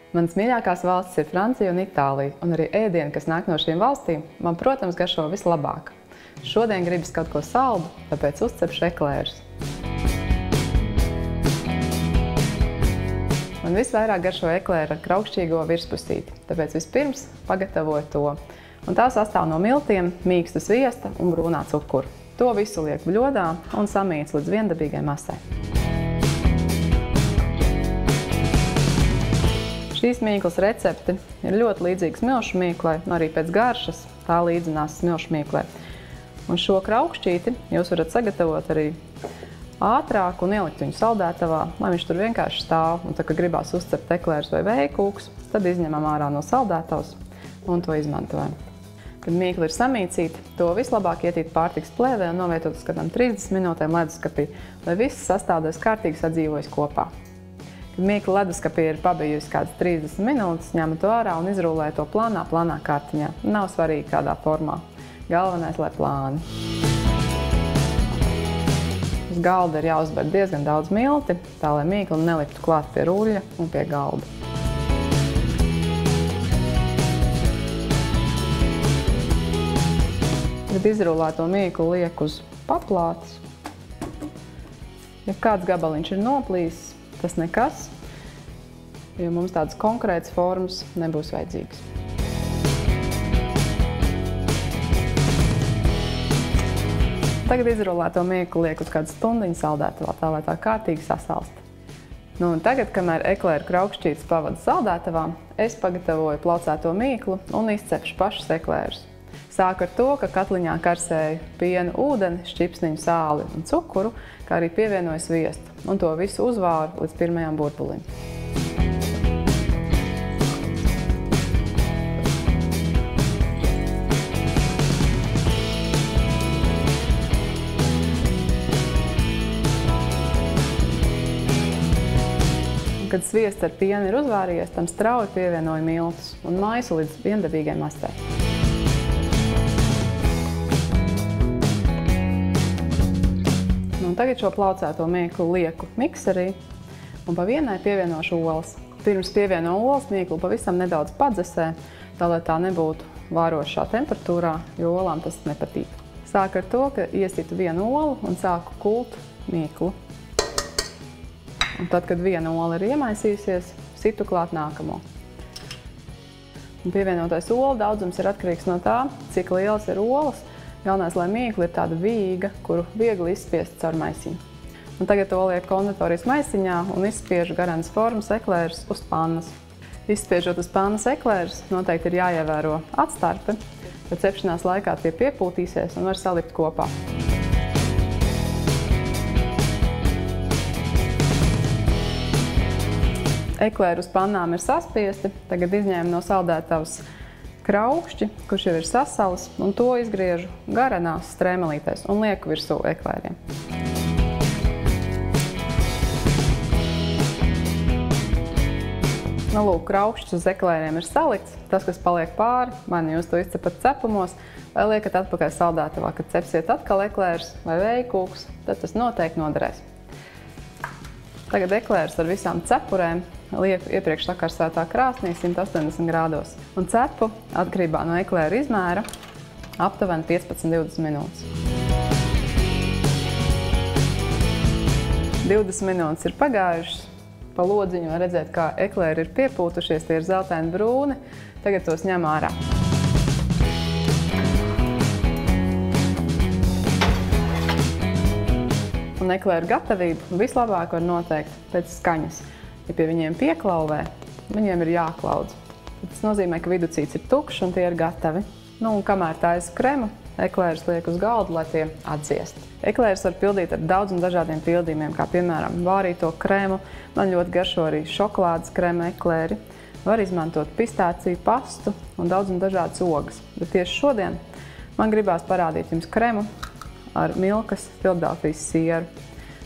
Manas mīļākās valstis ir Francija un Itālija, un arī ēdieni, kas nāk no šīm valstīm, man, protams, garšo vislabāk. Šodien gribas kaut ko saldu, tāpēc uzcepšu eklērus. Man visvairāk garšo eklēri ar kraukšķīgo virspusīti, tāpēc vispirms pagatavoju to. Un tā sastāv no miltiem, mīksta sviesta un brūnā cukura. To visu liek bļodā un samīc līdz viendabīgai masai. Šīs mīklas recepte ir ļoti līdzīga smilšu mīklai, un arī pēc garšas tā līdzinās smilšu mīklai. Un šo kraukšķīti jūs varat sagatavot arī ātrāk un ielikt viņu saldētavā, lai viņš tur vienkārši stāv. Un tad, kad gribās uzcept eklērus vai vējkūkus, tad izņemam ārā no saldētavas un to izmantojam. Kad mīkla ir samīcīta, to vislabāk ietīt pārtikas plēvē un novietot uz kādām 30 minūtēm leduskapī, lai viss sastāvdaļas kārtīgi sadzīvojas kopā. Kad mīkla leduskapī ir pabijusi kādas 30 minūtes, ņemu to ārā un izrūlēju to plānā kārtiņā. Nav svarīgi kādā formā. Galvenais, lai plāni. Uz galda ir jāuzber diezgan daudz milti, tā lai mīkla neliktu klāt pie ruļļa un pie galda. Kad izrūlēto mīklu liek uz paplātes, ja kāds gabaliņš ir noplīsis, tas nekas, jo mums tādas konkrētas formas nebūs vajadzīgas. Tagad izrulēto mīklu liek uz kādu stundiņu saldētavā, tā lai tā kārtīgi sasalst. Un tagad, kamēr eklēru kraukšķītes pavada saldētavā, es pagatavoju plaucēto mīklu un izcepšu pašus eklērus. Sāku ar to, ka katliņā karsēju pienu, ūdeni, šķipsniņu, sāli un cukuru, kā arī pievienoju sviestu, un to visu uzvāru līdz pirmajam burbulim. Kad sviests ar pienu ir uzvārījies, tam strauji pievienoju miltus un maisu līdz viendabīgai masai. Un tagad šo plaucēto mīklu lieku mikserī un pa vienai pievienošu olas. Pirms pievieno olas mīklu pavisam nedaudz padzesē, tā lai tā nebūtu vārošā temperatūrā, jo olām tas nepatīk. Sāku ar to, ka iesitu vienu olu un sāku kult mīklu. Un tad, kad viena ola ir iemaisījusies, situ klāt nākamo. Un pievienotais olu daudzums ir atkarīgs no tā, cik lielas ir olas. Galvenais, lai mīkla ir tāda vīga, kuru viegli izspiest caur maisiņu. Un tagad to liek konditorijas maisiņā un izspiežu garanas formas eklērus uz pannas. Izspiežot uz pannas eklērus, noteikti ir jāievēro atstarpe, jo cepšanās laikā tie piepūtīsies un var salikt kopā. Ekleri uz pannām ir saspiesti, tagad izņēmu no saldētavas kraukšķi, kurš jau ir sasalis, un to izgriežu garanās strēmelītēs un lieku virsū eklēriem. Nu, lūk, kraukšķis uz eklēriem ir salikts. Tas, kas paliek pāri, vai nu jūs to izcepat cepumos, vai liekat atpakaļ saldētavā, kad cepsiet atkal eklērus vai vējkūkus, tad tas noteikti noderēs. Tagad eklērus ar visām cepurēm lieku iepriekš sakarsētā krāsnī 180 grādos un cepu atkarībā no eklēra izmēra aptuveni 15–20 minūtes. 20 minūtes ir pagājušas, pa lodziņu var redzēt, kā eklēri ir piepūtušies, tie ir zeltaini brūni, tagad tos ņem ārā. Un eklēru gatavību vislabāk var noteikt pēc skaņas. Ja pie viņiem pieklauvē, viņiem ir jāklaudz. Tas nozīmē, ka viducīts ir tukšs un tie ir gatavi. Nu, un kamēr taisa kremu, eklērus liek uz galda, lai tie atdziest. Eklērus var pildīt ar daudziem dažādiem pildījumiem, kā piemēram vārīto kremu. Man ļoti garšo arī šokolādes krema eklēri. Var izmantot pistāciju, pastu un daudziem dažādas ogas. Bet tieši šodien man gribās parādīt jums kremu ar Milkas Filadelfijas sieru,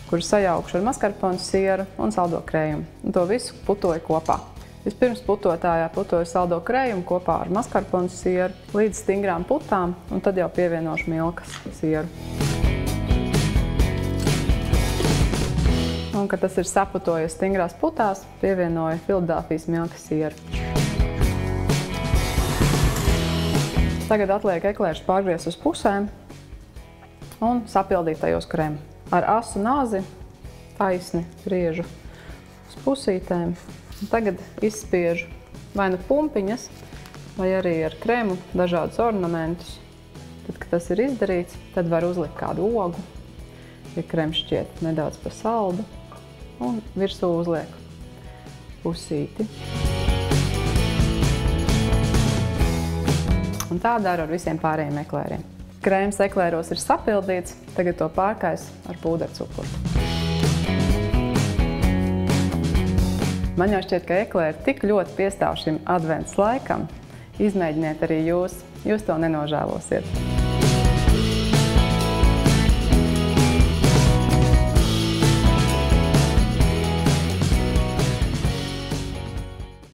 kuru sajaukšu ar maskarponu sieru un saldo krējumu. Un to visu putoju kopā. Vispirms putotājā putoju saldo krējumu kopā ar maskarponu sieru līdz stingrām putām, un tad jau pievienošu Milkas sieru. Un, kad tas ir saputojies stingrās putās, pievienoju Filadēlfijas milka sieru. Tagad atliek eklērus pārgriezt uz pusēm un sapildīt tajos krēmu. Ar asu nāzi taisni griežu uz pusītēm. Tagad izspiežu vai nu pumpiņas, vai arī ar krēmu dažādus ornamentus. Tad, kad tas ir izdarīts, tad var uzlikt kādu ogu, ja krēms šķiet nedaudz par saldu, un virsū uzliek pusīti. Un tā dara ar visiem pārējiem eklēriem. Krēms eklēros ir sapildīts, tagad to pārkais ar pūdercukuru. Man jau šķiet, ka eklēri tik ļoti piestāv šim advents laikam. Izmēģiniet arī jūs to nenožēlosiet.